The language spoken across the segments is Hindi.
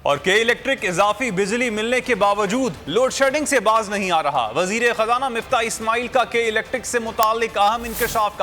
और के इलेक्ट्रिक इजाफी बिजली मिलने के बावजूद लोड शेडिंग से बाज नहीं आ रहा। वजीर खजाना मिफ्ता इस्माइल का के इलेक्ट्रिक से मुतालिक अहम इंकशाफ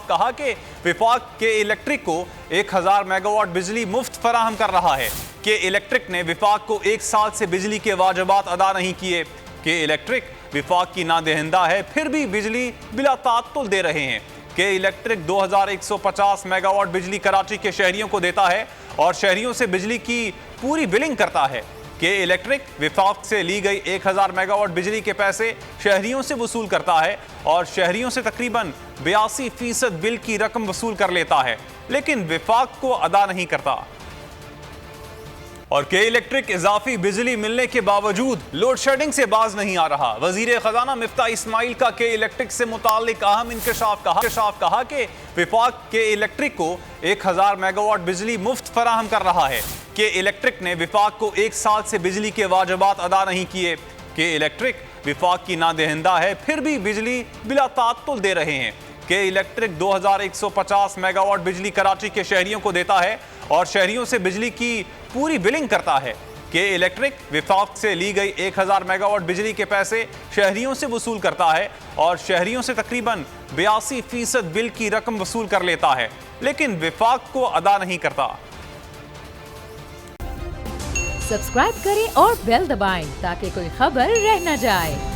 कहा कि विफाक के इलेक्ट्रिक को 1000 मेगावाट बिजली मुफ्त फराहम कर रहा है। के इलेक्ट्रिक ने विफाक को 1 साल से बिजली के वाजिबात अदा नहीं किए। के इलेक्ट्रिक विफाक की नादहिंदा है, फिर भी बिजली बिला तात्तुल दे रहे हैं। के इलेक्ट्रिक 2150 मेगावाट बिजली कराची के शहरियों को देता है और शहरियों से बिजली की पूरी बिलिंग करता है। के इलेक्ट्रिक विफाक से ली गई 1000 मेगावाट बिजली के पैसे शहरियों से वसूल करता है और शहरियों से तकरीबन 82% बिल की रकम वसूल कर लेता है, लेकिन विफाक को अदा नहीं करता। और के इलेक्ट्रिक इजाफी बिजली मिलने के बावजूद लोड शेडिंग से बाज नहीं आ रहा। वजीर खजाना मिफ्ता इस्माइल का के इलेक्ट्रिक से मुतालिक अहम इंकशाफ कहा कि विफाक के इलेक्ट्रिक को 1000 मेगावाट बिजली मुफ्त फराहम कर रहा है। के इलेक्ट्रिक ने विफाक को 1 साल से बिजली के वाजिबात अदा नहीं किए। के इलेक्ट्रिक विफाक की नादहिंदा है, फिर भी बिजली बिला तात्तुल दे रहे हैं। के इलेक्ट्रिक 2150 मेगावाट बिजली कराची के शहरियों को देता है और शहरियों से बिजली की पूरी बिलिंग करता है। के इलेक्ट्रिक विफाक से ली गई 1000 मेगावाट बिजली के पैसे शहरियों से वसूल करता है और शहरियों से तकरीबन 82% बिल की रकम वसूल कर लेता है, लेकिन विफाक को अदा नहीं करता। सब्सक्राइब करें और बेल दबाएं ताकि कोई खबर रह न जाए।